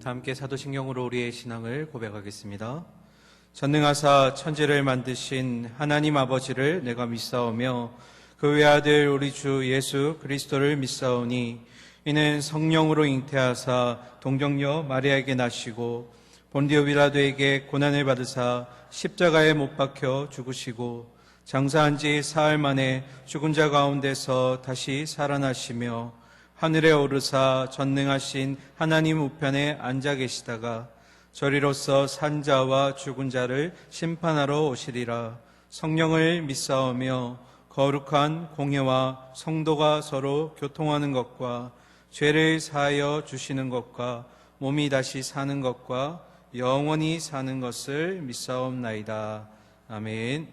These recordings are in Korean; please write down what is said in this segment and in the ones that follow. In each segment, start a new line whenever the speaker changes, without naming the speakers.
다 함께 사도신경으로 우리의 신앙을 고백하겠습니다. 전능하사 천지를 만드신 하나님 아버지를 내가 믿사오며 그 외아들 우리 주 예수 그리스도를 믿사오니 이는 성령으로 잉태하사 동정녀 마리아에게 나시고 본디오 빌라도에게 고난을 받으사 십자가에 못 박혀 죽으시고 장사한 지 사흘 만에 죽은 자 가운데서 다시 살아나시며 하늘에 오르사 전능하신 하나님 우편에 앉아 계시다가 저리로서 산 자와 죽은 자를 심판하러 오시리라. 성령을 믿사오며 거룩한 공회와 성도가 서로 교통하는 것과 죄를 사하여 주시는 것과 몸이 다시 사는 것과 영원히 사는 것을 믿사옵나이다. 아멘.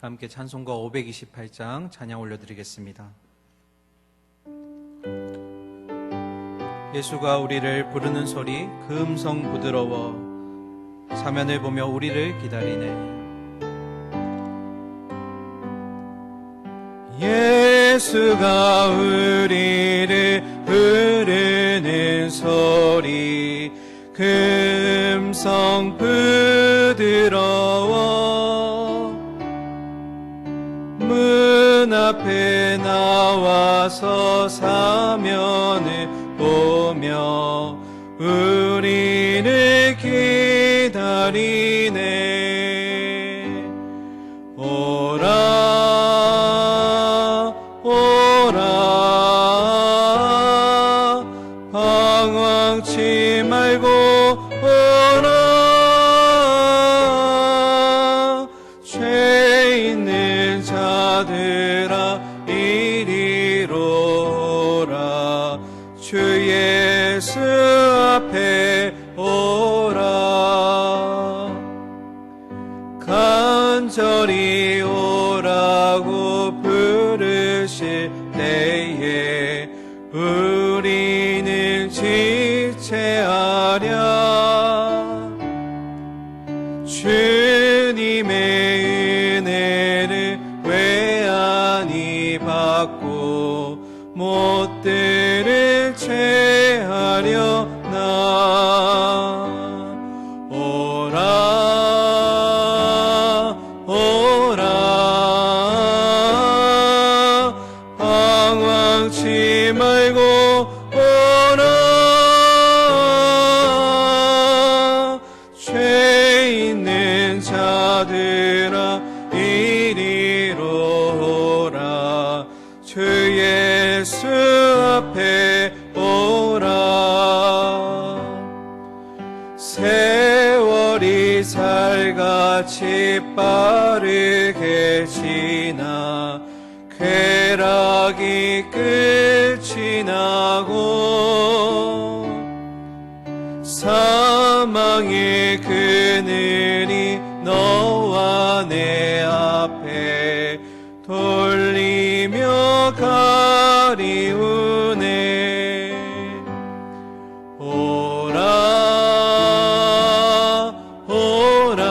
다 함께 찬송가 528장 찬양 올려드리겠습니다. 예수가 우리를 부르는 소리 그 음성 부드러워 사면을 보며 우리를 기다리네. 예수가 우리를 부르는 소리 그 음성 부드러워 문 앞에 나와서 사면을 보며 우리를 기다리네. 오라 오라 방황치 말고 오라 죄 있는 자들아 이리로 오라 주 예수 앞에 오라. 간절히 오라고 부르실 때에 우리는 지체하랴. 주님의 은혜를 외안히 받고 못 들을 죄하려나. 오라 오라 방황치 말고 오라 죄 있는 자들아 이리로 오라 주 예수 앞에 오라. 세월이 살같이 빠르게 지나 쾌락이 끝이 나고 사망의 그늘이 너와 내 앞에 돌리며 가리우네. 오라 오라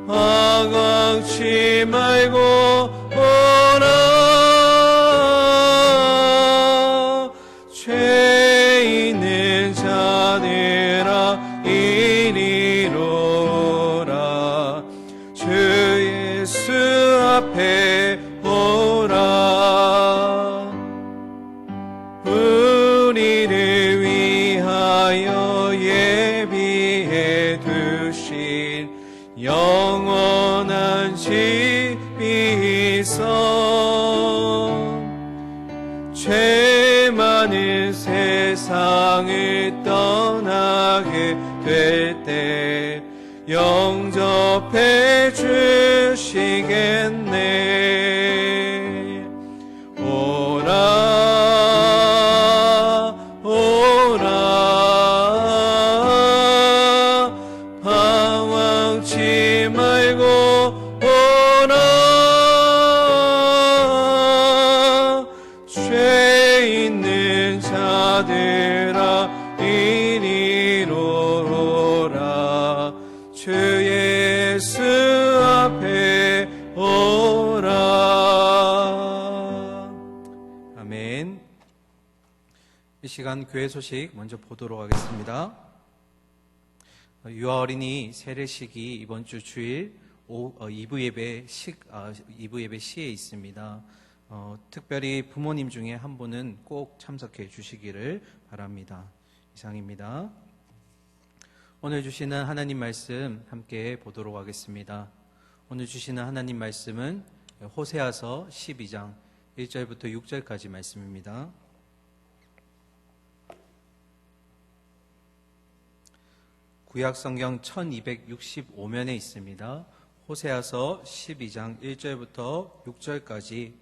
방황치 말고 오라 죄 있는 자들아 이리로 오라 주 예수 앞에 오라. 우리를 위하여 예비해 두신 영원한 집이 있어. 죄 많은 세상을 떠나게 될 때 영접해 주시겠네. 오라 오라 방황치 말고 오라 죄 있는 자들아 이리로 오라 주 예수 앞에 오라. 시간 교회 소식 먼저 보도록 하겠습니다. 유아 어린이 세례식이 이번 주 주일 2부 예배 시에 있습니다. 특별히 부모님 중에 한 분은 꼭 참석해 주시기를 바랍니다. 이상입니다. 오늘 주시는 하나님 말씀 함께 보도록 하겠습니다. 오늘 주시는 하나님 말씀은 호세아서 12장 1절부터 6절까지 말씀입니다. 구약 성경 1265면에 있습니다. 호세아서 12장 1절부터 6절까지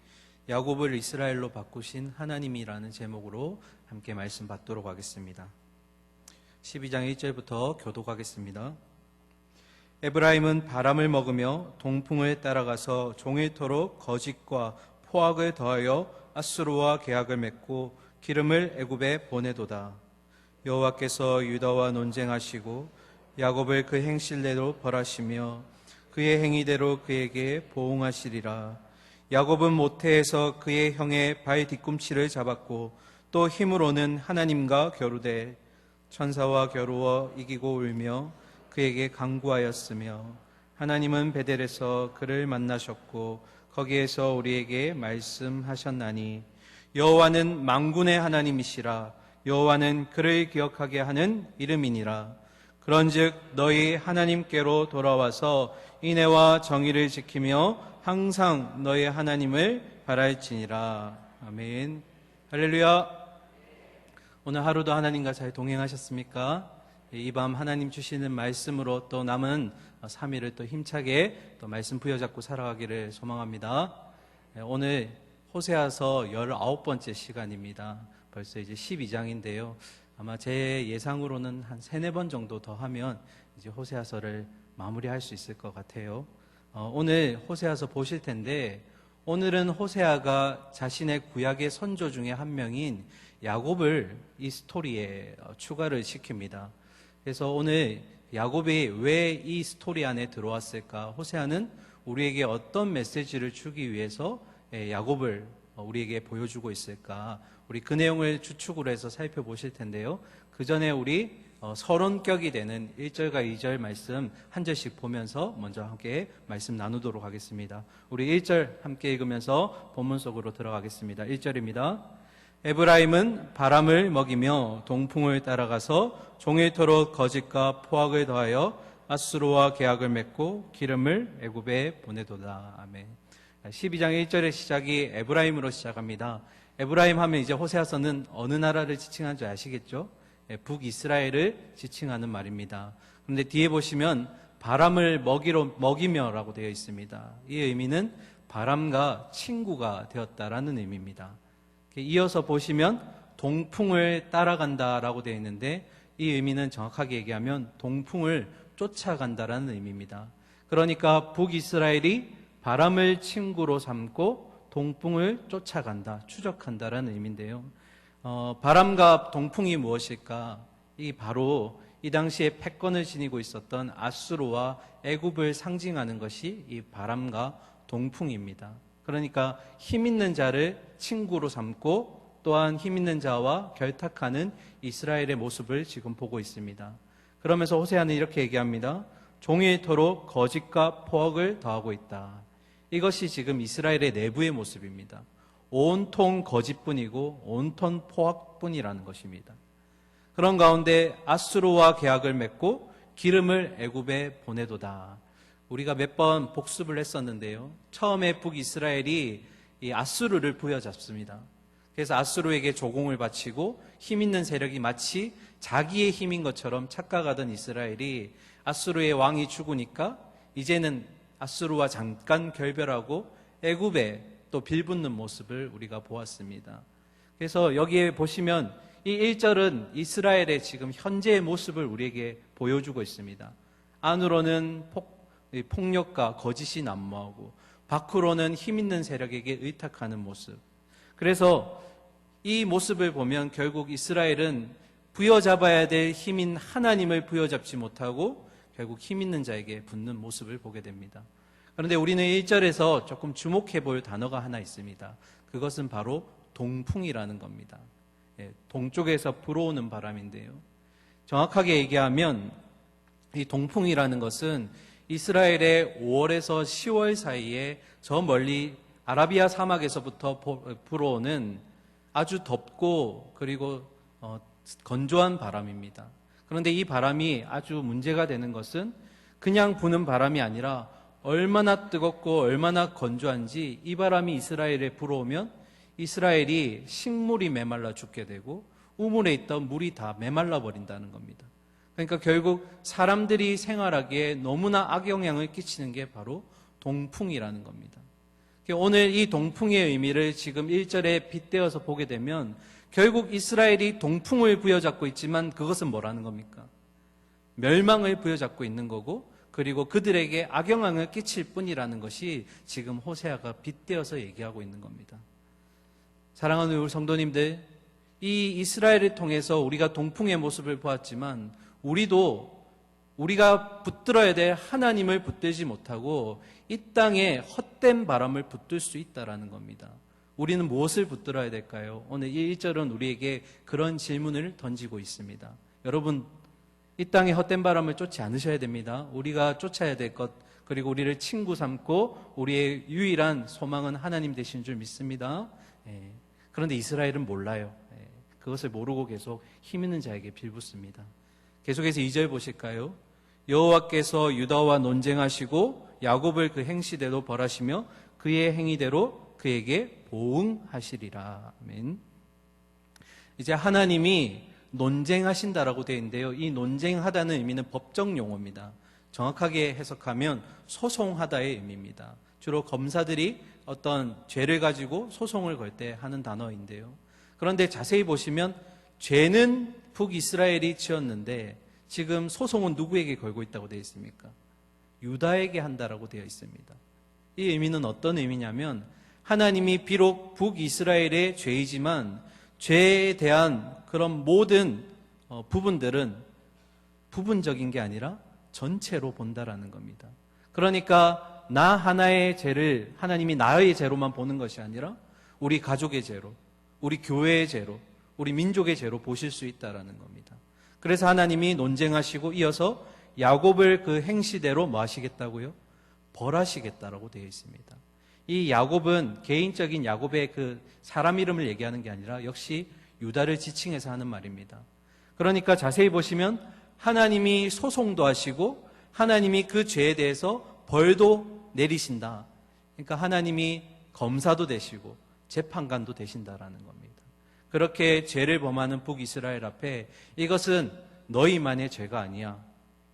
야곱을 이스라엘로 바꾸신 하나님이라는 제목으로 함께 말씀 받도록 하겠습니다. 12장 1절부터 교독하겠습니다. 에브라임은 바람을 먹으며 동풍을 따라가서 종일토록 거짓과 포악을 더하여 아수르와 계약을 맺고 기름을 애굽에 보내도다. 여호와께서 유다와 논쟁하시고 야곱을 그 행실대로 벌하시며 그의 행위대로 그에게 보응하시리라. 야곱은 모태에서 그의 형의 발 뒤꿈치를 잡았고 또 힘으로는 하나님과 겨루되 천사와 겨루어 이기고 울며 그에게 간구하였으며 하나님은 베델에서 그를 만나셨고 거기에서 우리에게 말씀하셨나니 여호와는 만군의 하나님이시라. 여호와는 그를 기억하게 하는 이름이니라. 그런즉 너희 하나님께로 돌아와서 인애와 정의를 지키며 항상 너희 하나님을 바랄지니라. 아멘. 할렐루야. 오늘 하루도 하나님과 잘 동행하셨습니까? 이 밤 하나님 주시는 말씀으로 또 남은 3일을 또 힘차게 또 말씀 부여잡고 살아가기를 소망합니다. 오늘 호세아서 19번째 시간입니다. 벌써 이제 12장인데요. 아마 제 예상으로는 한 3-4번 정도 더 하면 이제 호세아서를 마무리할 수 있을 것 같아요. 오늘 호세아서 보실 텐데 오늘은 호세아가 자신의 구약의 선조 중에 한 명인 야곱을 이 스토리에 추가를 시킵니다. 그래서 오늘 야곱이 왜 이 스토리 안에 들어왔을까? 호세아는 우리에게 어떤 메시지를 주기 위해서 야곱을 우리에게 보여주고 있을까? 우리 그 내용을 주축으로 해서 살펴보실 텐데요. 그 전에 우리 서론격이 되는 1절과 2절 말씀 한 절씩 보면서 먼저 함께 말씀 나누도록 하겠습니다. 우리 1절 함께 읽으면서 본문 속으로 들어가겠습니다. 1절입니다. 에브라임은 바람을 먹이며 동풍을 따라가서 종일토록 거짓과 포악을 더하여 아수르와 계약을 맺고 기름을 애굽에 보내도다. 아멘. 12장 1절의 시작이 에브라임으로 시작합니다. 에브라임 하면 이제 호세아서는 어느 나라를 지칭한 줄 아시겠죠? 북이스라엘을 지칭하는 말입니다. 그런데 뒤에 보시면 바람을 먹이며라고 되어 있습니다. 이 의미는 바람과 친구가 되었다라는 의미입니다. 이어서 보시면 동풍을 따라간다라고 되어 있는데 이 의미는 정확하게 얘기하면 동풍을 쫓아간다라는 의미입니다. 그러니까 북이스라엘이 바람을 친구로 삼고 동풍을 쫓아간다, 추적한다라는 의미인데요. 바람과 동풍이 무엇일까? 이 바로 이 당시에 패권을 지니고 있었던 아수르와 애굽을 상징하는 것이 이 바람과 동풍입니다. 그러니까 힘 있는 자를 친구로 삼고 또한 힘 있는 자와 결탁하는 이스라엘의 모습을 지금 보고 있습니다. 그러면서 호세아는 이렇게 얘기합니다. 종일토록 거짓과 포악을 더하고 있다. 이것이 지금 이스라엘의 내부의 모습입니다. 온통 거짓뿐이고 온통 포악뿐이라는 것입니다. 그런 가운데 아수르와 계약을 맺고 기름을 애굽에 보내도다. 우리가 몇 번 복습을 했었는데요. 처음에 북이스라엘이 이 아수르를 부여잡습니다. 그래서 아수르에게 조공을 바치고 힘 있는 세력이 마치 자기의 힘인 것처럼 착각하던 이스라엘이 아수르의 왕이 죽으니까 이제는 아수르와 잠깐 결별하고 애굽에 또 빌붙는 모습을 우리가 보았습니다. 그래서 여기에 보시면 이 1절은 이스라엘의 지금 현재의 모습을 우리에게 보여주고 있습니다. 안으로는 폭력과 거짓이 난무하고 밖으로는 힘 있는 세력에게 의탁하는 모습. 그래서 이 모습을 보면 결국 이스라엘은 부여잡아야 될 힘인 하나님을 부여잡지 못하고 결국 힘 있는 자에게 붙는 모습을 보게 됩니다. 그런데 우리는 1절에서 조금 주목해 볼 단어가 하나 있습니다. 그것은 바로 동풍이라는 겁니다. 동쪽에서 불어오는 바람인데요. 정확하게 얘기하면 이 동풍이라는 것은 이스라엘의 5월에서 10월 사이에 저 멀리 아라비아 사막에서부터 불어오는 아주 덥고 그리고 건조한 바람입니다. 그런데 이 바람이 아주 문제가 되는 것은 그냥 부는 바람이 아니라 얼마나 뜨겁고 얼마나 건조한지 이 바람이 이스라엘에 불어오면 이스라엘이 식물이 메말라 죽게 되고 우물에 있던 물이 다 메말라 버린다는 겁니다. 그러니까 결국 사람들이 생활하기에 너무나 악영향을 끼치는 게 바로 동풍이라는 겁니다. 오늘 이 동풍의 의미를 지금 1절에 빗대어서 보게 되면 결국 이스라엘이 동풍을 부여잡고 있지만 그것은 뭐라는 겁니까? 멸망을 부여잡고 있는 거고 그리고 그들에게 악영향을 끼칠 뿐이라는 것이 지금 호세아가 빗대어서 얘기하고 있는 겁니다. 사랑하는 우리 성도님들, 이 이스라엘을 통해서 우리가 동풍의 모습을 보았지만 우리가 붙들어야 될 하나님을 붙들지 못하고 이 땅에 헛된 바람을 붙들 수 있다는 겁니다. 우리는 무엇을 붙들어야 될까요? 오늘 1절은 우리에게 그런 질문을 던지고 있습니다. 여러분, 이 땅에 헛된 바람을 쫓지 않으셔야 됩니다. 우리가 쫓아야 될 것, 그리고 우리를 친구 삼고 우리의 유일한 소망은 하나님 되신 줄 믿습니다. 그런데 이스라엘은 몰라요. 그것을 모르고 계속 힘 있는 자에게 빌붙습니다. 계속해서 2절 보실까요? 여호와께서 유다와 논쟁하시고 야곱을 그 행시대로 벌하시며 그의 행위대로 그에게 보응하시리라. 아멘. 이제 하나님이 논쟁하신다라고 되어 있는데요. 이 논쟁하다는 의미는 법적 용어입니다. 정확하게 해석하면 소송하다의 의미입니다. 주로 검사들이 어떤 죄를 가지고 소송을 걸 때 하는 단어인데요. 그런데 자세히 보시면 죄는 북이스라엘이 지었는데 지금 소송은 누구에게 걸고 있다고 되어 있습니까? 유다에게 한다라고 되어 있습니다. 이 의미는 어떤 의미냐면 하나님이 비록 북이스라엘의 죄이지만 죄에 대한 그런 모든 부분들은 부분적인 게 아니라 전체로 본다라는 겁니다. 그러니까 나 하나의 죄를 하나님이 나의 죄로만 보는 것이 아니라 우리 가족의 죄로, 우리 교회의 죄로, 우리 민족의 죄로 보실 수 있다라는 겁니다. 그래서 하나님이 논쟁하시고 이어서 야곱을 그 행시대로 뭐 하시겠다고요? 벌하시겠다라고 되어 있습니다. 이 야곱은 개인적인 야곱의 그 사람 이름을 얘기하는 게 아니라 역시 유다를 지칭해서 하는 말입니다. 그러니까 자세히 보시면 하나님이 소송도 하시고 하나님이 그 죄에 대해서 벌도 내리신다. 그러니까 하나님이 검사도 되시고 재판관도 되신다라는 겁니다. 그렇게 죄를 범하는 북이스라엘 앞에 이것은 너희만의 죄가 아니야.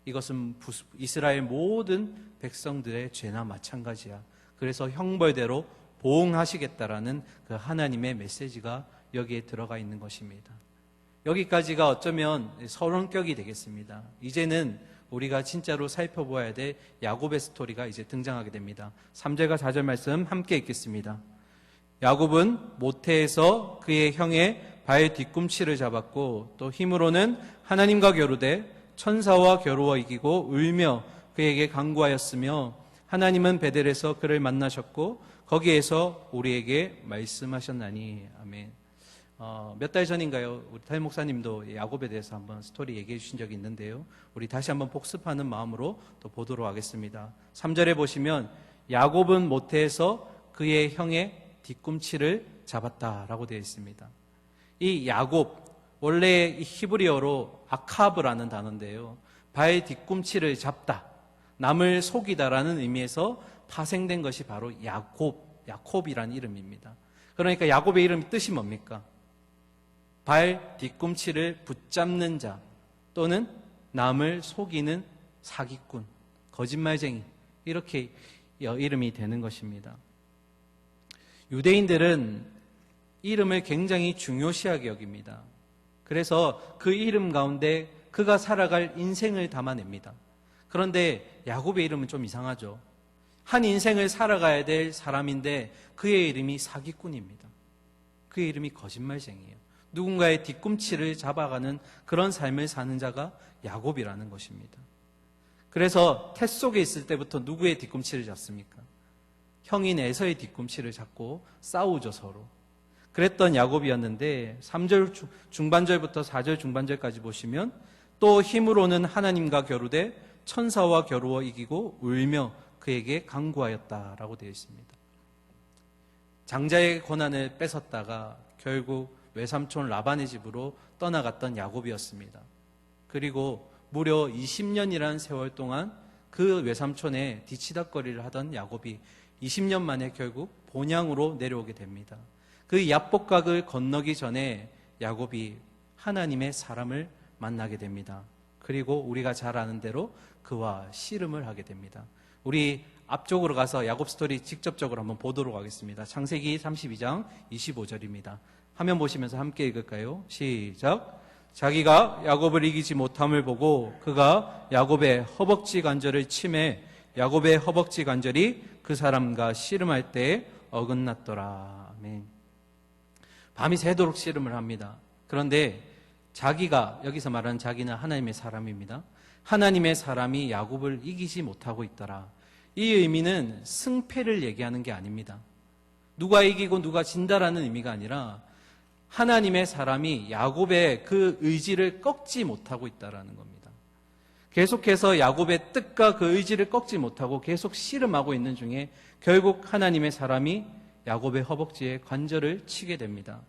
이것은 이스라엘 모든 백성들의 죄나 마찬가지야. 그래서 형벌대로 보응하시겠다라는 그 하나님의 메시지가 여기에 들어가 있는 것입니다. 여기까지가 어쩌면 서론격이 되겠습니다. 이제는 우리가 진짜로 살펴보아야 될 야곱의 스토리가 이제 등장하게 됩니다. 3절과 4절 말씀 함께 읽겠습니다. 야곱은 모태에서 그의 형의 발 뒤꿈치를 잡았고 또 힘으로는 하나님과 겨루되 천사와 겨루어 이기고 울며 그에게 간구하였으며 하나님은 베델에서 그를 만나셨고 거기에서 우리에게 말씀하셨나니. 아멘. 몇 달 전인가요? 우리 타임 목사님도 야곱에 대해서 한번 스토리 얘기해 주신 적이 있는데요. 우리 다시 한번 복습하는 마음으로 또 보도록 하겠습니다. 3절에 보시면 야곱은 모태에서 그의 형의 뒤꿈치를 잡았다라고 되어 있습니다. 이 야곱, 원래 히브리어로 아카브라는 단어인데요. 발 뒤꿈치를 잡다, 남을 속이다라는 의미에서 파생된 것이 바로 야곱이라는 이름입니다. 그러니까 야곱의 이름 뜻이 뭡니까? 발 뒤꿈치를 붙잡는 자 또는 남을 속이는 사기꾼, 거짓말쟁이, 이렇게 이름이 되는 것입니다. 유대인들은 이름을 굉장히 중요시하게 여깁니다. 그래서 그 이름 가운데 그가 살아갈 인생을 담아냅니다. 그런데 야곱의 이름은 좀 이상하죠. 한 인생을 살아가야 될 사람인데 그의 이름이 사기꾼입니다. 그의 이름이 거짓말쟁이에요. 누군가의 뒤꿈치를 잡아가는 그런 삶을 사는 자가 야곱이라는 것입니다. 그래서 태 속에 있을 때부터 누구의 뒤꿈치를 잡습니까? 형인 에서의 뒤꿈치를 잡고 싸우죠, 서로. 그랬던 야곱이었는데 3절 중반절부터 4절 중반절까지 보시면 또 힘으로는 하나님과 겨루되 천사와 겨루어 이기고 울며 그에게 간구하였다라고 되어 있습니다. 장자의 권한을 뺏었다가 결국 외삼촌 라반의 집으로 떠나갔던 야곱이었습니다. 그리고 무려 20년이라는 세월 동안 그 외삼촌의 뒤치다거리를 하던 야곱이 20년 만에 결국 본향으로 내려오게 됩니다. 그 야복강을 건너기 전에 야곱이 하나님의 사람을 만나게 됩니다. 그리고 우리가 잘 아는 대로 그와 씨름을 하게 됩니다. 우리 앞쪽으로 가서 야곱 스토리 직접적으로 한번 보도록 하겠습니다. 창세기 32장 25절입니다. 화면 보시면서 함께 읽을까요? 시작. 자기가 야곱을 이기지 못함을 보고 그가 야곱의 허벅지 관절을 치매 야곱의 허벅지 관절이 그 사람과 씨름할 때에 어긋났더라. 아멘. 밤이 새도록 씨름을 합니다. 그런데 자기가, 여기서 말하는 자기는 하나님의 사람입니다. 하나님의 사람이 야곱을 이기지 못하고 있더라. 이 의미는 승패를 얘기하는 게 아닙니다. 누가 이기고 누가 진다라는 의미가 아니라 하나님의 사람이 야곱의 그 의지를 꺾지 못하고 있다라는 겁니다. 계속해서 야곱의 뜻과 그 의지를 꺾지 못하고 계속 씨름하고 있는 중에 결국 하나님의 사람이 야곱의 허벅지에 관절을 치게 됩니다.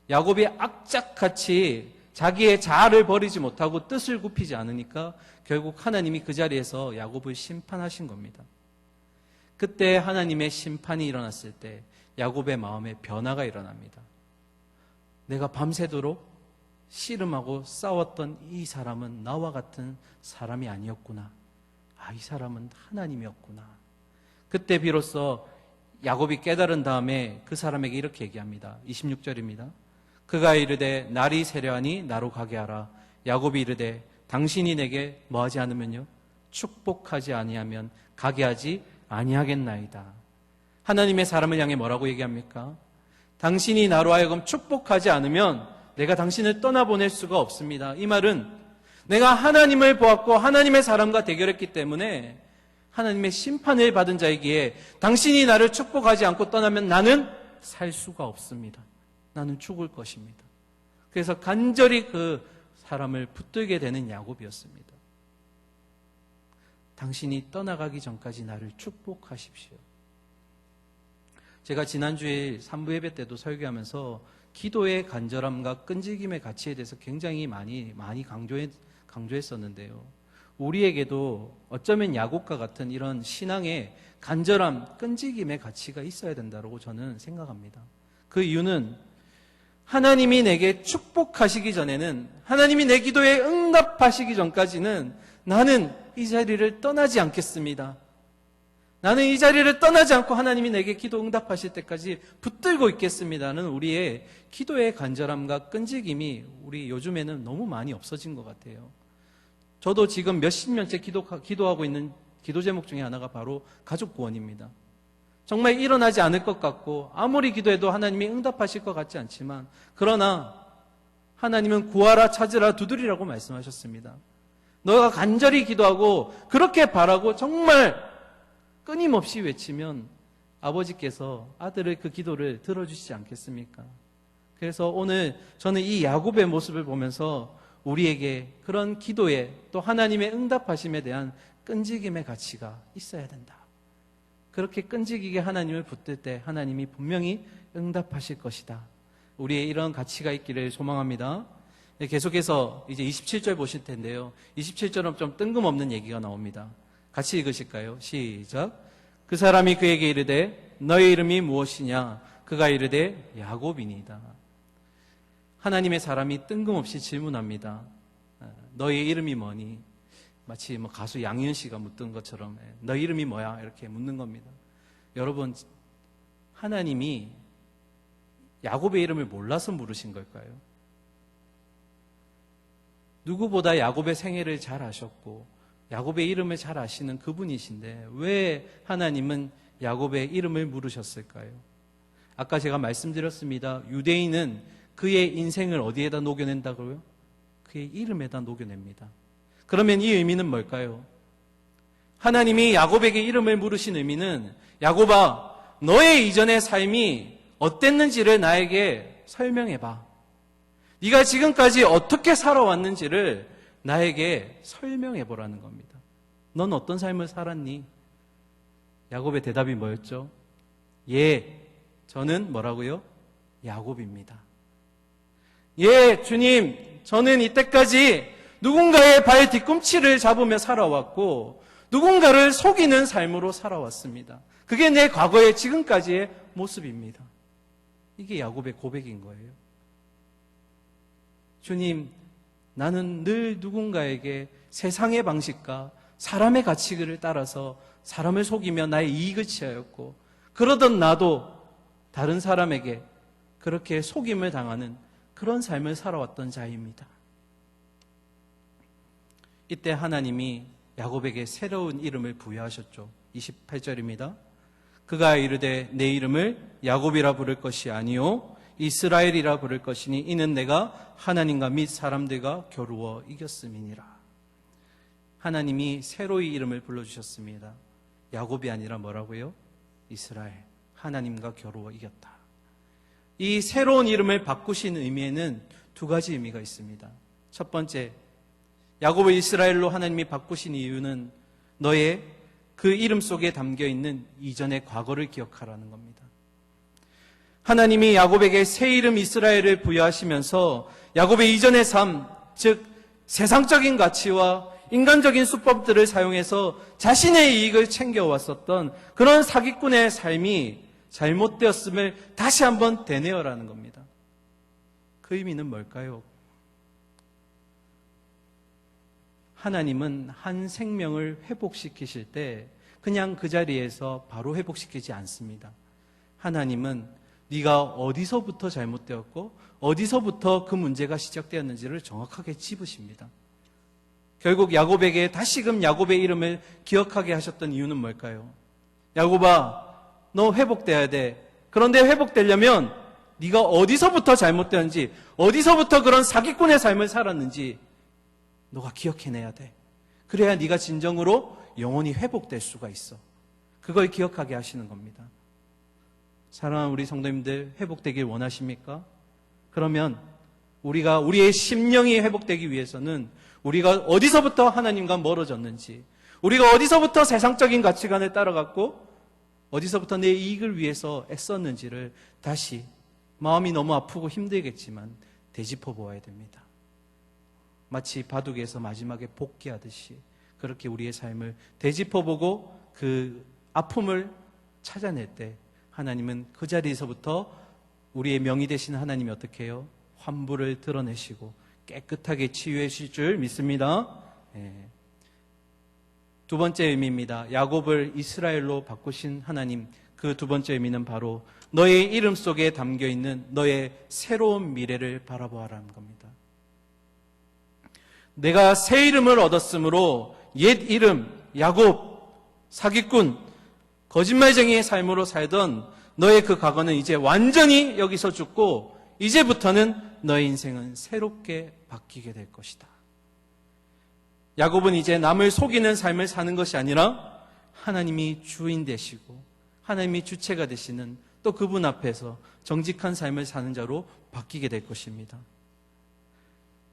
야곱이 악착같이 자기의 자아를 버리지 못하고 뜻을 굽히지 않으니까 결국 하나님이 그 자리에서 야곱을 심판하신 겁니다. 그때 하나님의 심판이 일어났을 때 야곱의 마음에 변화가 일어납니다. 내가 밤새도록 씨름하고 싸웠던 이 사람은 나와 같은 사람이 아니었구나. 이 사람은 하나님이었구나. 그때 비로소 야곱이 깨달은 다음에 그 사람에게 이렇게 얘기합니다. 26절입니다. 그가 이르되 날이 세려하니 나로 가게 하라. 야곱이 이르되 당신이 내게 뭐하지 않으면요 축복하지 아니하면 가게 하지 아니하겠나이다. 하나님의 사람을 향해 뭐라고 얘기합니까? 당신이 나로 하여금 축복하지 않으면 내가 당신을 떠나보낼 수가 없습니다. 이 말은 내가 하나님을 보았고 하나님의 사람과 대결했기 때문에 하나님의 심판을 받은 자이기에 당신이 나를 축복하지 않고 떠나면 나는 살 수가 없습니다. 나는 죽을 것입니다. 그래서 간절히 그 사람을 붙들게 되는 야곱이었습니다. 당신이 떠나가기 전까지 나를 축복하십시오. 제가 지난주에 3부 예배 때도 설교하면서 기도의 간절함과 끈질김의 가치에 대해서 굉장히 많이 강조했었는데요. 우리에게도 어쩌면 야곱과 같은 이런 신앙의 간절함, 끈질김의 가치가 있어야 된다고 저는 생각합니다. 그 이유는 하나님이 내게 축복하시기 전에는, 하나님이 내 기도에 응답하시기 전까지는 나는 이 자리를 떠나지 않겠습니다. 나는 이 자리를 떠나지 않고 하나님이 내게 기도 응답하실 때까지 붙들고 있겠습니다는 우리의 기도의 간절함과 끈질김이 우리 요즘에는 너무 많이 없어진 것 같아요. 저도 지금 몇십 년째 기도하고 있는 기도 제목 중에 하나가 바로 가족 구원입니다. 정말 일어나지 않을 것 같고 아무리 기도해도 하나님이 응답하실 것 같지 않지만, 그러나 하나님은 구하라 찾으라 두드리라고 말씀하셨습니다. 너가 간절히 기도하고 그렇게 바라고 정말 끊임없이 외치면 아버지께서 아들의 그 기도를 들어주시지 않겠습니까? 그래서 오늘 저는 이 야곱의 모습을 보면서 우리에게 그런 기도에 또 하나님의 응답하심에 대한 끈질김의 가치가 있어야 된다. 그렇게 끈질기게 하나님을 붙들 때 하나님이 분명히 응답하실 것이다. 우리의 이런 가치가 있기를 소망합니다. 계속해서 이제 27절 보실 텐데요. 27절은 좀 뜬금없는 얘기가 나옵니다. 같이 읽으실까요? 시작. 그 사람이 그에게 이르되 너의 이름이 무엇이냐? 그가 이르되 야곱이니이다. 하나님의 사람이 뜬금없이 질문합니다. 너의 이름이 뭐니? 마치 가수 양희은 씨가 묻던 것처럼 너의 이름이 뭐야? 이렇게 묻는 겁니다. 여러분, 하나님이 야곱의 이름을 몰라서 물으신 걸까요? 누구보다 야곱의 생애를 잘 아셨고 야곱의 이름을 잘 아시는 그분이신데 왜 하나님은 야곱의 이름을 물으셨을까요? 아까 제가 말씀드렸습니다. 유대인은 그의 인생을 어디에다 녹여낸다고요? 그의 이름에다 녹여냅니다. 그러면 이 의미는 뭘까요? 하나님이 야곱에게 이름을 물으신 의미는 야곱아, 너의 이전의 삶이 어땠는지를 나에게 설명해봐. 네가 지금까지 어떻게 살아왔는지를 나에게 설명해보라는 겁니다. 넌 어떤 삶을 살았니? 야곱의 대답이 뭐였죠? 예, 저는 뭐라고요? 야곱입니다. 예, 주님, 저는 이때까지 누군가의 발 뒤꿈치를 잡으며 살아왔고 누군가를 속이는 삶으로 살아왔습니다. 그게 내 과거의 지금까지의 모습입니다. 이게 야곱의 고백인 거예요. 주님, 나는 늘 누군가에게 세상의 방식과 사람의 가치를 따라서 사람을 속이며 나의 이익을 취하였고 그러던 나도 다른 사람에게 그렇게 속임을 당하는 그런 삶을 살아왔던 자입니다. 이때 하나님이 야곱에게 새로운 이름을 부여하셨죠. 28절입니다. 그가 이르되 내 이름을 야곱이라 부를 것이 아니요 이스라엘이라 부를 것이니 이는 내가 하나님과 및 사람들과 겨루어 이겼음이니라. 하나님이 새로이 이름을 불러주셨습니다. 야곱이 아니라 뭐라고요? 이스라엘. 하나님과 겨루어 이겼다. 이 새로운 이름을 바꾸신 의미에는 두 가지 의미가 있습니다. 첫 번째, 야곱을 이스라엘로 하나님이 바꾸신 이유는 너의 그 이름 속에 담겨있는 이전의 과거를 기억하라는 겁니다. 하나님이 야곱에게 새 이름 이스라엘을 부여하시면서 야곱의 이전의 삶, 즉 세상적인 가치와 인간적인 수법들을 사용해서 자신의 이익을 챙겨왔었던 그런 사기꾼의 삶이 잘못되었음을 다시 한번 되뇌어라는 겁니다. 그 의미는 뭘까요? 하나님은 한 생명을 회복시키실 때 그냥 그 자리에서 바로 회복시키지 않습니다. 하나님은 네가 어디서부터 잘못되었고 어디서부터 그 문제가 시작되었는지를 정확하게 짚으십니다. 결국 야곱에게 다시금 야곱의 이름을 기억하게 하셨던 이유는 뭘까요? 야곱아, 너 회복돼야 돼. 그런데 회복되려면 네가 어디서부터 잘못되었는지, 어디서부터 그런 사기꾼의 삶을 살았는지 너가 기억해내야 돼. 그래야 네가 진정으로 영원히 회복될 수가 있어. 그걸 기억하게 하시는 겁니다. 사랑하는 우리 성도님들, 회복되길 원하십니까? 그러면 우리의 심령이 회복되기 위해서는 우리가 어디서부터 하나님과 멀어졌는지, 우리가 어디서부터 세상적인 가치관을 따라갔고 어디서부터 내 이익을 위해서 애썼는지를 다시 마음이 너무 아프고 힘들겠지만 되짚어 보아야 됩니다. 마치 바둑에서 마지막에 복귀하듯이 그렇게 우리의 삶을 되짚어보고 그 아픔을 찾아낼 때 하나님은 그 자리에서부터 우리의 명의 되신 하나님이 어떻게 해요? 환부를 드러내시고 깨끗하게 치유해 주실 줄 믿습니다. 두 번째 의미입니다. 야곱을 이스라엘로 바꾸신 하나님, 그 두 번째 의미는 바로 너의 이름 속에 담겨있는 너의 새로운 미래를 바라보아라는 겁니다. 내가 새 이름을 얻었으므로 옛 이름 야곱, 사기꾼, 거짓말쟁이의 삶으로 살던 너의 그 과거는 이제 완전히 여기서 죽고 이제부터는 너의 인생은 새롭게 바뀌게 될 것이다. 야곱은 이제 남을 속이는 삶을 사는 것이 아니라 하나님이 주인 되시고 하나님이 주체가 되시는 또 그분 앞에서 정직한 삶을 사는 자로 바뀌게 될 것입니다.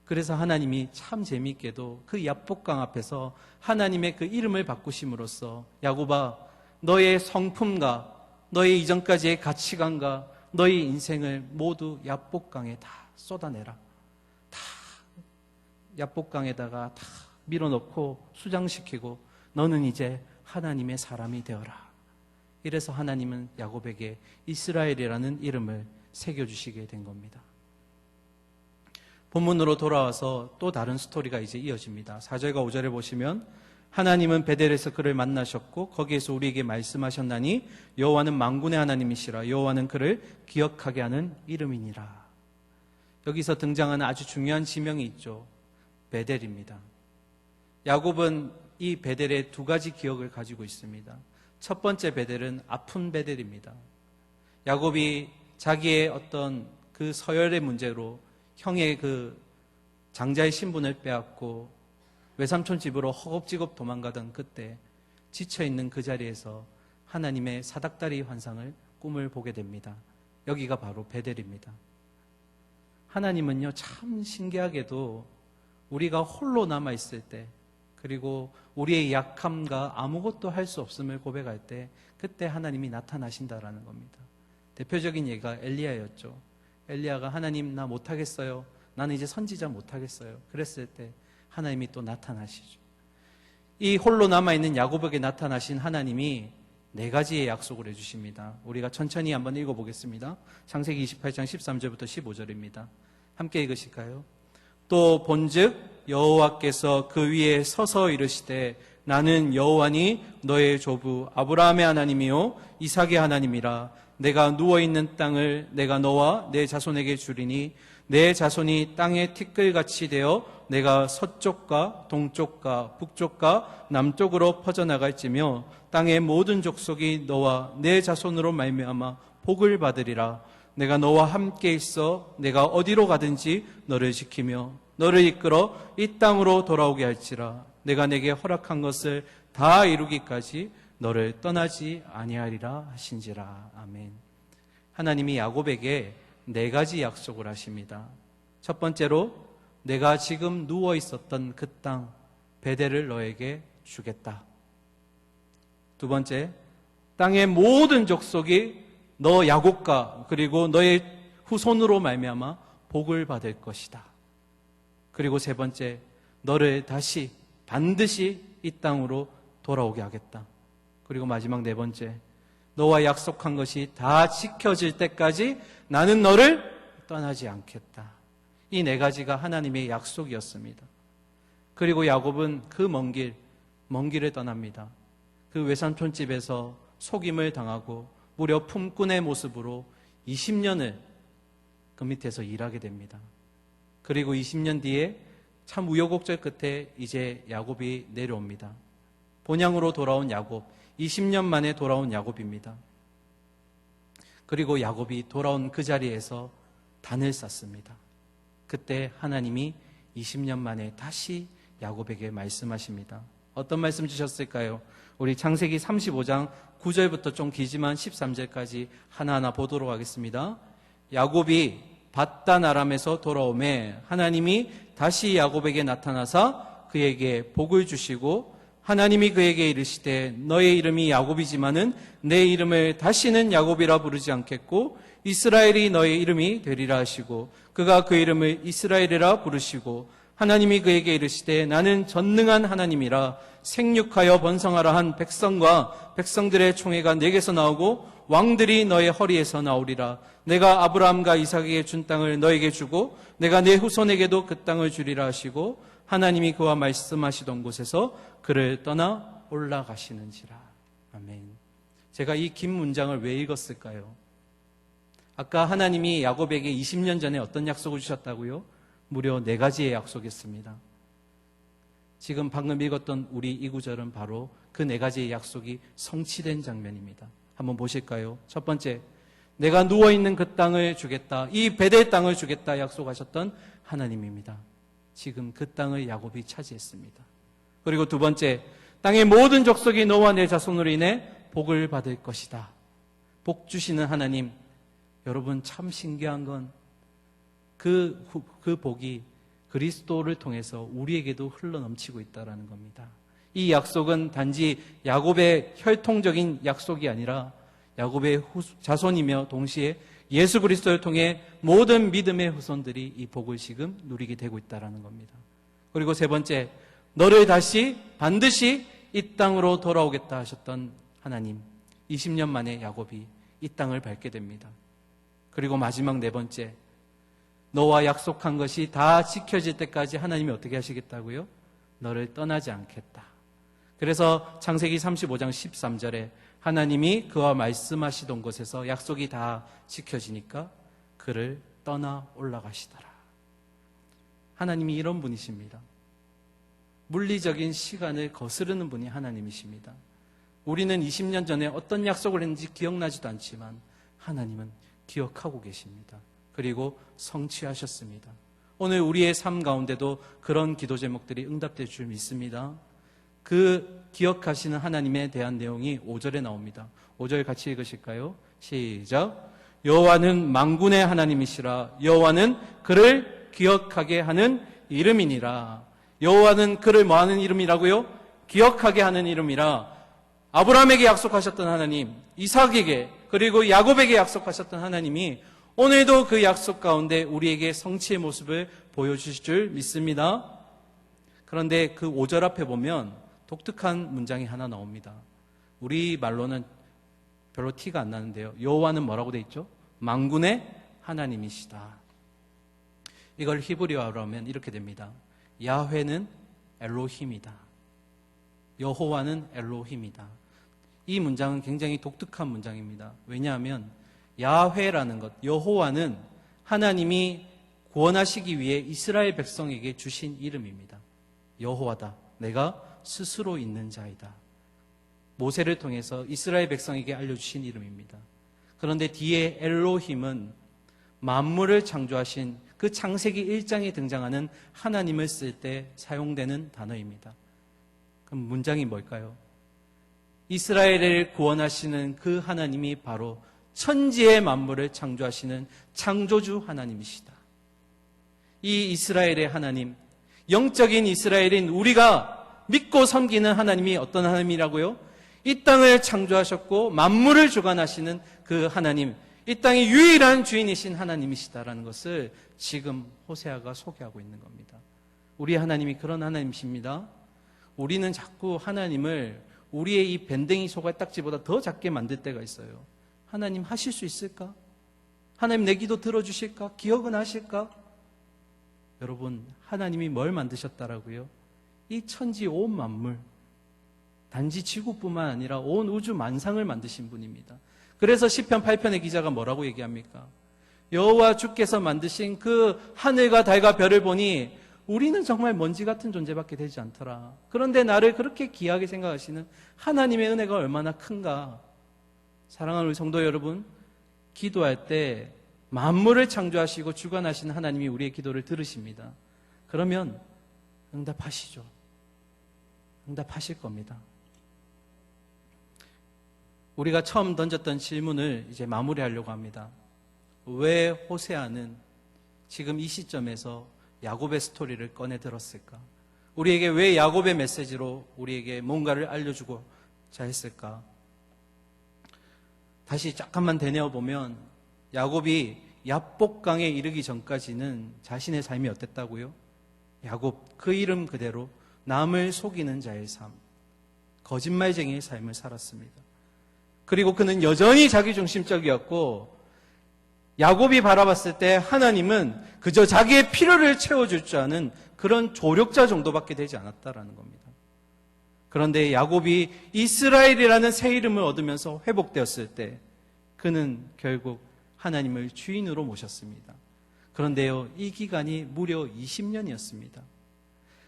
그래서 하나님이 참 재미있게도 그 야복강 앞에서 하나님의 그 이름을 바꾸심으로써 야곱아, 너의 성품과 너의 이전까지의 가치관과 너의 인생을 모두 야복강에 다 쏟아내라. 다 야복강에다가 다 밀어넣고 수장시키고 너는 이제 하나님의 사람이 되어라. 이래서 하나님은 야곱에게 이스라엘이라는 이름을 새겨주시게 된 겁니다. 본문으로 돌아와서 또 다른 스토리가 이제 이어집니다. 4절과 5절에 보시면 하나님은 베델에서 그를 만나셨고 거기에서 우리에게 말씀하셨나니 여호와는 만군의 하나님이시라. 여호와는 그를 기억하게 하는 이름이니라. 여기서 등장하는 아주 중요한 지명이 있죠. 베델입니다. 야곱은 이 베델의 두 가지 기억을 가지고 있습니다. 첫 번째 베델은 아픈 베델입니다. 야곱이 자기의 어떤 그 서열의 문제로 형의 그 장자의 신분을 빼앗고 외삼촌 집으로 허겁지겁 도망가던 그때 지쳐있는 그 자리에서 하나님의 사닥다리 환상을 꿈을 보게 됩니다. 여기가 바로 베델입니다. 하나님은요, 참 신기하게도 우리가 홀로 남아있을 때, 그리고 우리의 약함과 아무것도 할 수 없음을 고백할 때, 그때 하나님이 나타나신다라는 겁니다. 대표적인 예가 엘리야였죠. 엘리야가 하나님 나 못하겠어요. 나는 이제 선지자 못하겠어요. 그랬을 때 하나님이 또 나타나시죠. 이 홀로 남아있는 야곱에게 나타나신 하나님이 4가지의 약속을 해주십니다. 우리가 천천히 한번 읽어보겠습니다. 창세기 28장 13절부터 15절입니다. 함께 읽으실까요? 또 본즉 여호와께서 그 위에 서서 이르시되 나는 여호와니 너의 조부 아브라함의 하나님이요 이삭의 하나님이라. 내가 누워있는 땅을 내가 너와 내 자손에게 주리니 내 자손이 땅의 티끌같이 되어 내가 서쪽과 동쪽과 북쪽과 남쪽으로 퍼져나갈지며 땅의 모든 족속이 너와 내 자손으로 말미암아 복을 받으리라. 내가 너와 함께 있어 내가 어디로 가든지 너를 지키며 너를 이끌어 이 땅으로 돌아오게 할지라. 내가 내게 허락한 것을 다 이루기까지 너를 떠나지 아니하리라 하신지라. 아멘. 하나님이 야곱에게 4가지 약속을 하십니다. 첫 번째로 내가 지금 누워 있었던 그 땅 베델을 너에게 주겠다. 두 번째, 땅의 모든 족속이 너 야곱과 그리고 너의 후손으로 말미암아 복을 받을 것이다. 그리고 세 번째, 너를 다시 반드시 이 땅으로 돌아오게 하겠다. 그리고 마지막 4번째, 너와 약속한 것이 다 지켜질 때까지 나는 너를 떠나지 않겠다. 이 4가지가 하나님의 약속이었습니다. 그리고 야곱은 그 먼 길을 떠납니다. 그 외삼촌집에서 속임을 당하고 무려 품꾼의 모습으로 20년을 그 밑에서 일하게 됩니다. 그리고 20년 뒤에 참 우여곡절 끝에 이제 야곱이 내려옵니다. 본향으로 돌아온 야곱, 20년 만에 돌아온 야곱입니다. 그리고 야곱이 돌아온 그 자리에서 단을 쌌습니다. 그때 하나님이 20년 만에 다시 야곱에게 말씀하십니다. 어떤 말씀 주셨을까요? 우리 창세기 35장 9절부터 좀 길지만 13절까지 하나하나 보도록 하겠습니다. 야곱이 밧단 아람에서 돌아오매 하나님이 다시 야곱에게 나타나사 그에게 복을 주시고 하나님이 그에게 이르시되 너의 이름이 야곱이지만은 내 이름을 다시는 야곱이라 부르지 않겠고 이스라엘이 너의 이름이 되리라 하시고 그가 그 이름을 이스라엘이라 부르시고 하나님이 그에게 이르시되 나는 전능한 하나님이라 생육하여 번성하라 한 백성과 백성들의 총회가 내게서 나오고 왕들이 너의 허리에서 나오리라. 내가 아브라함과 이삭에게 준 땅을 너에게 주고 내가 내 후손에게도 그 땅을 주리라 하시고 하나님이 그와 말씀하시던 곳에서 그를 떠나 올라가시는지라. 아멘. 제가 이 긴 문장을 왜 읽었을까요? 아까 하나님이 야곱에게 20년 전에 어떤 약속을 주셨다고요? 무려 4가지의 약속이었습니다. 지금 방금 읽었던 우리 이 구절은 바로 그 4가지의 약속이 성취된 장면입니다. 한번 보실까요? 첫 번째, 내가 누워있는 그 땅을 주겠다. 이 베델 땅을 주겠다 약속하셨던 하나님입니다. 지금 그 땅을 야곱이 차지했습니다. 그리고 두 번째, 땅의 모든 족속이 너와 내 자손으로 인해 복을 받을 것이다. 복 주시는 하나님, 여러분 참 신기한 건 그 복이 그리스도를 통해서 우리에게도 흘러넘치고 있다는 겁니다. 이 약속은 단지 야곱의 혈통적인 약속이 아니라 야곱의 자손이며 동시에 예수 그리스도를 통해 모든 믿음의 후손들이 이 복을 지금 누리게 되고 있다는 겁니다. 그리고 세 번째, 너를 다시 반드시 이 땅으로 돌아오겠다 하셨던 하나님, 20년 만에 야곱이 이 땅을 밟게 됩니다. 그리고 마지막 4번째, 너와 약속한 것이 다 지켜질 때까지 하나님이 어떻게 하시겠다고요? 너를 떠나지 않겠다. 그래서 창세기 35장 13절에 하나님이 그와 말씀하시던 곳에서 약속이 다 지켜지니까 그를 떠나 올라가시더라. 하나님이 이런 분이십니다. 물리적인 시간을 거스르는 분이 하나님이십니다. 우리는 20년 전에 어떤 약속을 했는지 기억나지도 않지만 하나님은 기억하고 계십니다. 그리고 성취하셨습니다. 오늘 우리의 삶 가운데도 그런 기도 제목들이 응답될 줄 믿습니다. 그 기억하시는 하나님에 대한 내용이 5절에 나옵니다. 5절 같이 읽으실까요? 시작. 여호와는 만군의 하나님이시라. 여호와는 그를 기억하게 하는 이름이니라. 여호와는 그를 뭐하는 이름이라고요? 기억하게 하는 이름이라. 아브라함에게 약속하셨던 하나님, 이삭에게 그리고 야곱에게 약속하셨던 하나님이 오늘도 그 약속 가운데 우리에게 성취의 모습을 보여주실 줄 믿습니다. 그런데 그 5절 앞에 보면 독특한 문장이 하나 나옵니다. 우리 말로는 별로 티가 안 나는데요. 여호와는 뭐라고 돼 있죠? 만군의 하나님이시다. 이걸 히브리어로 하면 이렇게 됩니다. 야훼는 엘로힘이다. 여호와는 엘로힘이다. 이 문장은 굉장히 독특한 문장입니다. 왜냐하면 야훼라는 것, 여호와는 하나님이 구원하시기 위해 이스라엘 백성에게 주신 이름입니다. 여호와다. 내가 스스로 있는 자이다. 모세를 통해서 이스라엘 백성에게 알려주신 이름입니다. 그런데 뒤에 엘로힘은 만물을 창조하신 그 창세기 1장에 등장하는 하나님을 쓸 때 사용되는 단어입니다. 그럼 문장이 뭘까요? 이스라엘을 구원하시는 그 하나님이 바로 천지의 만물을 창조하시는 창조주 하나님이시다. 이 이스라엘의 하나님, 영적인 이스라엘인 우리가 믿고 섬기는 하나님이 어떤 하나님이라고요? 이 땅을 창조하셨고 만물을 주관하시는 그 하나님, 이 땅의 유일한 주인이신 하나님이시다라는 것을 지금 호세아가 소개하고 있는 겁니다. 우리 하나님이 그런 하나님이십니다. 우리는 자꾸 하나님을 우리의 이 밴댕이 소갈딱지보다 더 작게 만들 때가 있어요. 하나님 하실 수 있을까? 하나님 내 기도 들어주실까? 기억은 하실까? 여러분, 하나님이 뭘 만드셨다라고요? 이 천지 온 만물, 단지 지구뿐만 아니라 온 우주 만상을 만드신 분입니다. 그래서 시편 8편의 기자가 뭐라고 얘기합니까? 여호와 주께서 만드신 그 하늘과 달과 별을 보니 우리는 정말 먼지 같은 존재밖에 되지 않더라. 그런데 나를 그렇게 귀하게 생각하시는 하나님의 은혜가 얼마나 큰가. 사랑하는 우리 성도 여러분, 기도할 때 만물을 창조하시고 주관하시는 하나님이 우리의 기도를 들으십니다. 그러면 응답하시죠. 응답하실 겁니다. 우리가 처음 던졌던 질문을 이제 마무리하려고 합니다. 왜 호세아는 지금 이 시점에서 야곱의 스토리를 꺼내 들었을까? 우리에게 왜 야곱의 메시지로 우리에게 뭔가를 알려주고자 했을까? 다시 잠깐만 되뇌어 보면 야곱이 야복강에 이르기 전까지는 자신의 삶이 어땠다고요? 야곱, 그 이름 그대로 남을 속이는 자의 삶, 거짓말쟁이의 삶을 살았습니다. 그리고 그는 여전히 자기중심적이었고 야곱이 바라봤을 때 하나님은 그저 자기의 필요를 채워줄 줄 아는 그런 조력자 정도밖에 되지 않았다라는 겁니다. 그런데 야곱이 이스라엘이라는 새 이름을 얻으면서 회복되었을 때 그는 결국 하나님을 주인으로 모셨습니다. 그런데요, 이 기간이 무려 20년이었습니다.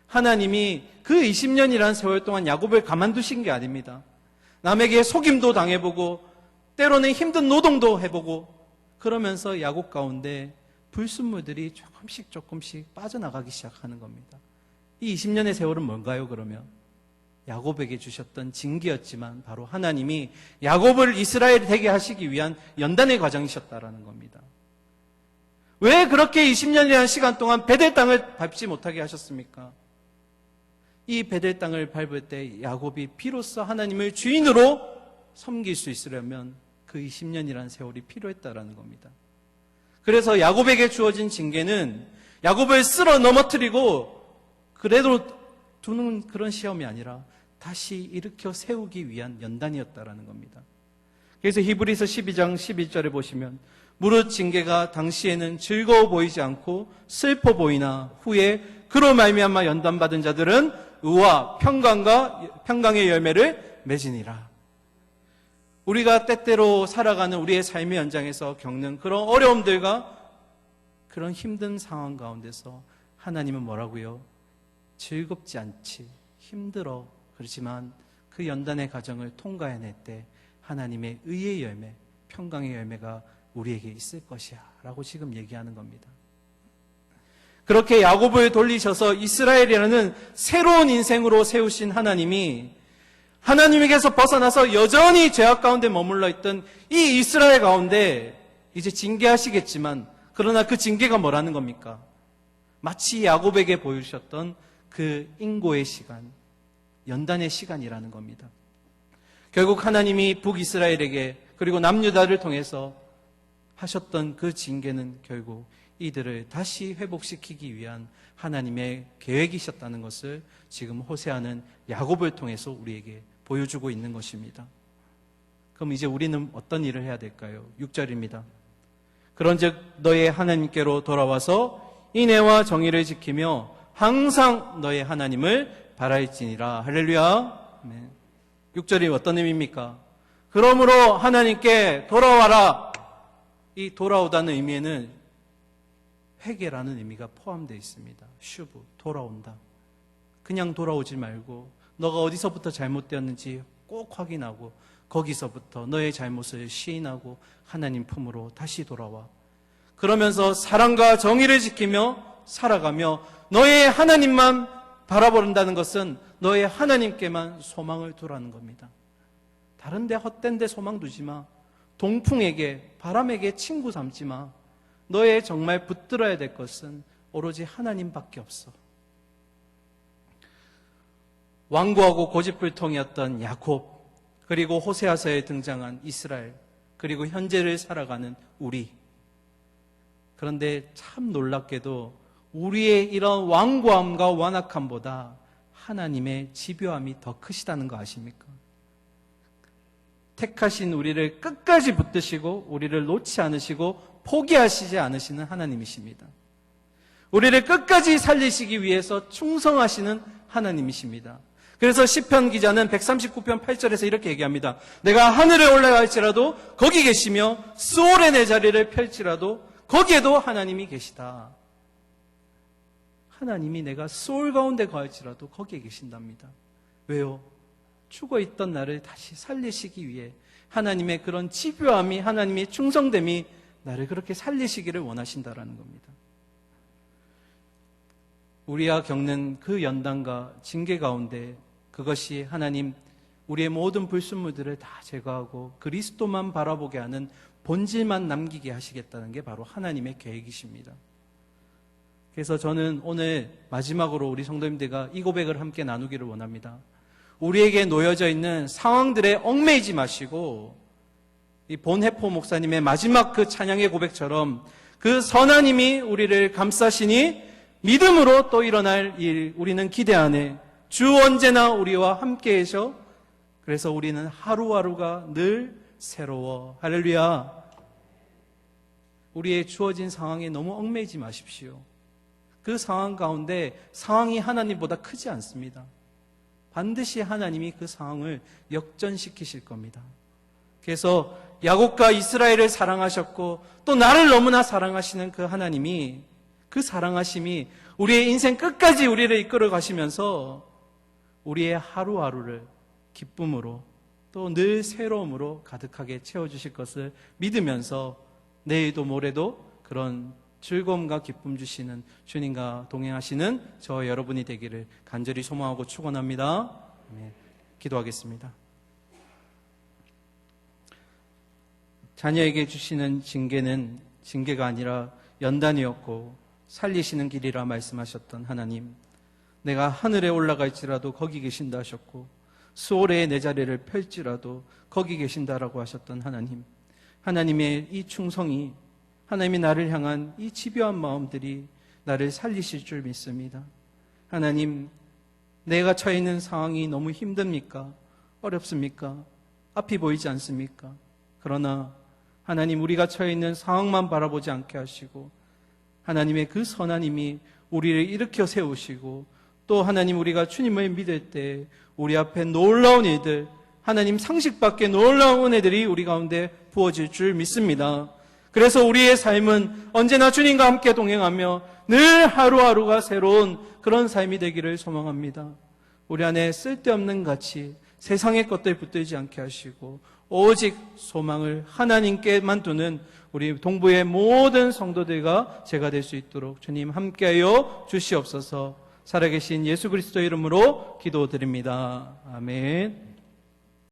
하나님이 그 20년이라는 세월 동안 야곱을 가만두신 게 아닙니다. 남에게 속임도 당해보고 때로는 힘든 노동도 해보고 그러면서 야곱 가운데 불순물들이 조금씩 빠져나가기 시작하는 겁니다. 이 20년의 세월은 뭔가요, 그러면? 야곱에게 주셨던 징계였지만 바로 하나님이 야곱을 이스라엘이 되게 하시기 위한 연단의 과정이셨다라는 겁니다. 왜 그렇게 20년이라는 시간 동안 베델 땅을 밟지 못하게 하셨습니까? 이 베델 땅을 밟을 때 야곱이 비로소 하나님을 주인으로 섬길 수 있으려면 그 20년이라는 세월이 필요했다라는 겁니다. 그래서 야곱에게 주어진 징계는 야곱을 쓸어 넘어뜨리고 그래도 두는 그런 시험이 아니라 다시 일으켜 세우기 위한 연단이었다라는 겁니다. 그래서 히브리서 12장 11절에 보시면 무릇 징계가 당시에는 즐거워 보이지 않고 슬퍼 보이나 후에 그로 말미암아 연단받은 자들은 의와 평강의 열매를 맺으니라. 우리가 때때로 살아가는 우리의 삶의 현장에서 겪는 그런 어려움들과 그런 힘든 상황 가운데서 하나님은 뭐라고요? 즐겁지 않지, 힘들어. 그렇지만 그 연단의 과정을 통과해낼 때 하나님의 의의 열매, 평강의 열매가 우리에게 있을 것이야 라고 지금 얘기하는 겁니다. 그렇게 야곱을 돌리셔서 이스라엘이라는 새로운 인생으로 세우신 하나님이 하나님에게서 벗어나서 여전히 죄악 가운데 머물러 있던 이 이스라엘 가운데 이제 징계하시겠지만, 그러나 그 징계가 뭐라는 겁니까? 마치 야곱에게 보여주셨던 그 인고의 시간, 연단의 시간이라는 겁니다. 결국 하나님이 북이스라엘에게 그리고 남유다를 통해서 하셨던 그 징계는 결국 이들을 다시 회복시키기 위한 하나님의 계획이셨다는 것을 지금 호세아는 야곱을 통해서 우리에게 보여주고 있는 것입니다. 그럼 이제 우리는 어떤 일을 해야 될까요? 6절입니다. 그런즉 너의 하나님께로 돌아와서 인애와 정의를 지키며 항상 너의 하나님을 바랄지니라. 할렐루야. 아멘. 6절이 어떤 의미입니까? 그러므로 하나님께 돌아와라. 이 돌아오다는 의미에는 회개라는 의미가 포함되어 있습니다. 슈브, 돌아온다. 그냥 돌아오지 말고 너가 어디서부터 잘못되었는지 꼭 확인하고 거기서부터 너의 잘못을 시인하고 하나님 품으로 다시 돌아와. 그러면서 사랑과 정의를 지키며 살아가며 너의 하나님만 바라본다는 것은 너의 하나님께만 소망을 두라는 겁니다. 다른 데 헛된 데 소망 두지 마. 동풍에게, 바람에게 친구 삼지 마. 너의 정말 붙들어야 될 것은 오로지 하나님밖에 없어. 완고하고 고집불통이었던 야곱, 그리고 호세아서에 등장한 이스라엘, 그리고 현재를 살아가는 우리. 그런데 참 놀랍게도 우리의 이런 완고함과 완악함보다 하나님의 집요함이 더 크시다는 거 아십니까? 택하신 우리를 끝까지 붙드시고 우리를 놓지 않으시고 포기하시지 않으시는 하나님이십니다. 우리를 끝까지 살리시기 위해서 충성하시는 하나님이십니다. 그래서 시편 기자는 139편 8절에서 이렇게 얘기합니다. 내가 하늘에 올라갈지라도 거기 계시며 스올에 내 자리를 펼지라도 거기에도 하나님이 계시다. 하나님이 내가 스올 가운데 거할지라도 거기에 계신답니다. 왜요? 죽어있던 나를 다시 살리시기 위해 하나님의 그런 집요함이, 하나님의 충성됨이 나를 그렇게 살리시기를 원하신다라는 겁니다. 우리가 겪는 그 연단과 징계 가운데 그것이 하나님 우리의 모든 불순물들을 다 제거하고 그리스도만 바라보게 하는 본질만 남기게 하시겠다는 게 바로 하나님의 계획이십니다. 그래서 저는 오늘 마지막으로 우리 성도님들과 이 고백을 함께 나누기를 원합니다. 우리에게 놓여져 있는 상황들에 얽매이지 마시고 이 본해포 목사님의 마지막 그 찬양의 고백처럼 그 선하님이 우리를 감싸시니 믿음으로 또 일어날 일 우리는 기대하네. 주 언제나 우리와 함께 계셔. 그래서 우리는 하루하루가 늘 새로워. 할렐루야. 우리의 주어진 상황에 너무 얽매이지 마십시오. 그 상황 가운데 상황이 하나님보다 크지 않습니다. 반드시 하나님이 그 상황을 역전시키실 겁니다. 그래서 야곱과 이스라엘을 사랑하셨고 또 나를 너무나 사랑하시는 그 하나님이, 그 사랑하심이 우리의 인생 끝까지 우리를 이끌어 가시면서 우리의 하루하루를 기쁨으로 또 늘 새로움으로 가득하게 채워주실 것을 믿으면서 내일도 모레도 그런 즐거움과 기쁨 주시는 주님과 동행하시는 저 여러분이 되기를 간절히 소망하고 축원합니다. 네, 기도하겠습니다. 자녀에게 주시는 징계는 징계가 아니라 연단이었고 살리시는 길이라 말씀하셨던 하나님, 내가 하늘에 올라갈지라도 거기 계신다 하셨고 스올에 내 자리를 펼지라도 거기 계신다라고 하셨던 하나님, 하나님의 이 충성이, 하나님이 나를 향한 이 집요한 마음들이 나를 살리실 줄 믿습니다. 하나님, 내가 처해 있는 상황이 너무 힘듭니까? 어렵습니까? 앞이 보이지 않습니까? 그러나 하나님, 우리가 처해 있는 상황만 바라보지 않게 하시고 하나님의 그 선한 힘이 우리를 일으켜 세우시고 또 하나님, 우리가 주님을 믿을 때 우리 앞에 놀라운 일들, 하나님 상식 밖에 놀라운 은혜들이 우리 가운데 부어질 줄 믿습니다. 그래서 우리의 삶은 언제나 주님과 함께 동행하며 늘 하루하루가 새로운 그런 삶이 되기를 소망합니다. 우리 안에 쓸데없는 가치, 세상의 것들 붙들지 않게 하시고 오직 소망을 하나님께만 두는 우리 동부의 모든 성도들과 제가 될 수 있도록 주님 함께하여 주시옵소서. 살아계신 예수 그리스도 이름으로 기도드립니다. 아멘.